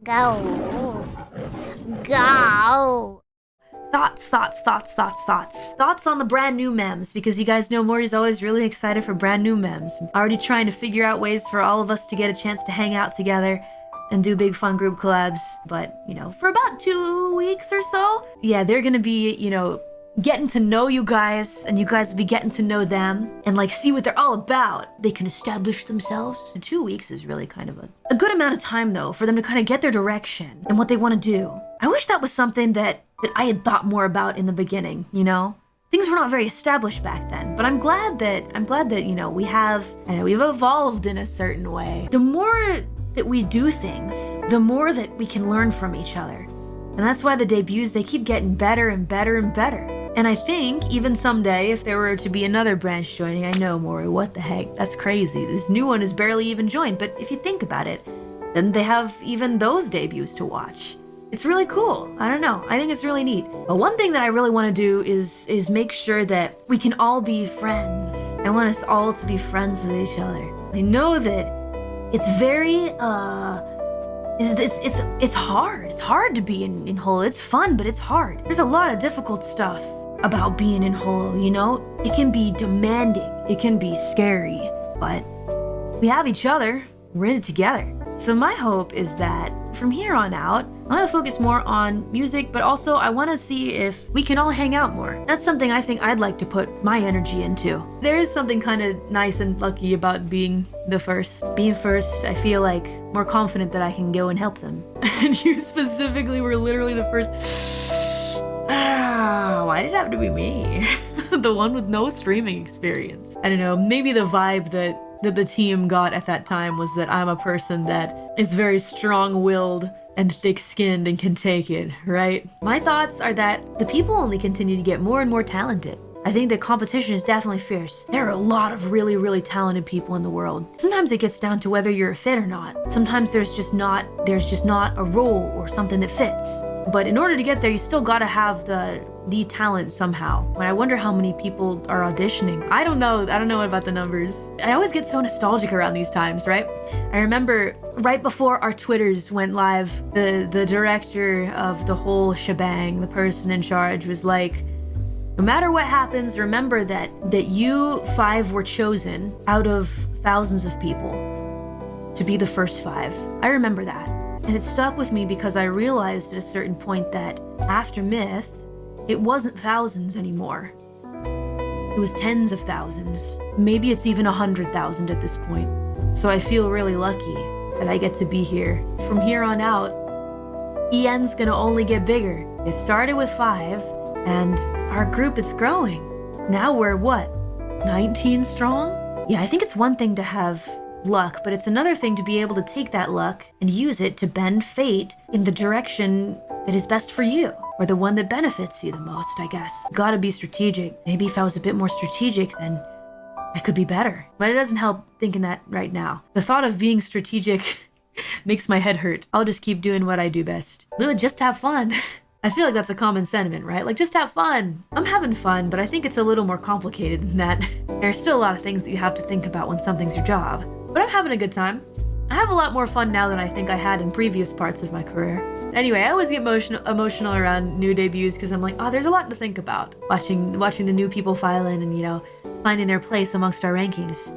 Go. Go. Thoughts on the brand new memes, because you guys know Mori's always really excited for brand new memes. Already trying to figure out ways for all of us to get a chance to hang out together and do big fun group collabs. But, you know, for about 2 weeks or so, yeah, they're gonna be, you know, getting to know you guys, and you guys will be getting to know them and like see what they're all about. They can establish themselves. 2 weeks is really kind of a good amount of time though for them to kind of get their direction and what they want to do. I wish that was something that I had thought more about in the beginning, you know? Things were not very established back then, but I'm glad that, you know, we've evolved in a certain way. The more that we do things, the more that we can learn from each other. And that's why the debuts, they keep getting better and better and better. And I think even someday, if there were to be another branch joining, I know, Mori, what the heck? That's crazy. This new one is barely even joined. But if you think about it, then they have even those debuts to watch. It's really cool. I don't know. I think it's really neat. But one thing that I really want to do is make sure that we can all be friends. I want us all to be friends with each other. I know that it's very, it's hard. It's hard to be in holo. It's fun, but it's hard. There's a lot of difficult stuff about being in holo, you know? It can be demanding. It can be scary, but we have each other. We're in it together. So my hope is that from here on out, I want to focus more on music, but also I want to see if we can all hang out more. That's something I think I'd like to put my energy into. There is something kind of nice and lucky about being the first. Being first, I feel like more confident that I can go and help them. And you specifically were literally the first. Why did it have to be me? The one with no streaming experience. I don't know, maybe the vibe that the team got at that time was that I'm a person that is very strong-willed and thick-skinned and can take it, right? My thoughts are that the people only continue to get more and more talented. I think the competition is definitely fierce. There are a lot of really, really talented people in the world. Sometimes it gets down to whether you're a fit or not. Sometimes there's just not a role or something that fits. But in order to get there, you still gotta have the talent somehow. And I wonder how many people are auditioning. I don't know about the numbers. I always get so nostalgic around these times, right? I remember right before our Twitters went live, the director of the whole shebang, the person in charge, was like, no matter what happens, remember that you 5 were chosen out of thousands of people to be the first 5. I remember that. And it stuck with me because I realized at a certain point that after Myth, it wasn't thousands anymore. It was tens of thousands. Maybe it's even 100,000 at this point. So I feel really lucky that I get to be here. From here on out, EN's gonna only get bigger. It started with 5, and our group is growing. Now we're what, 19 strong? Yeah, I think it's one thing to have luck, but it's another thing to be able to take that luck and use it to bend fate in the direction that is best for you, or the one that benefits you the most, I guess. Gotta be strategic. Maybe if I was a bit more strategic, then I could be better. But it doesn't help thinking that right now. The thought of being strategic makes my head hurt. I'll just keep doing what I do best. Just have fun. I feel like that's a common sentiment, right? Like, just have fun. I'm having fun, but I think it's a little more complicated than that. There's still a lot of things that you have to think about when something's your job. But I'm having a good time. I have a lot more fun now than I think I had in previous parts of my career. Anyway, I always get emotional around new debuts because I'm like, oh, there's a lot to think about. Watching the new people file in and, you know, finding their place amongst our rankings.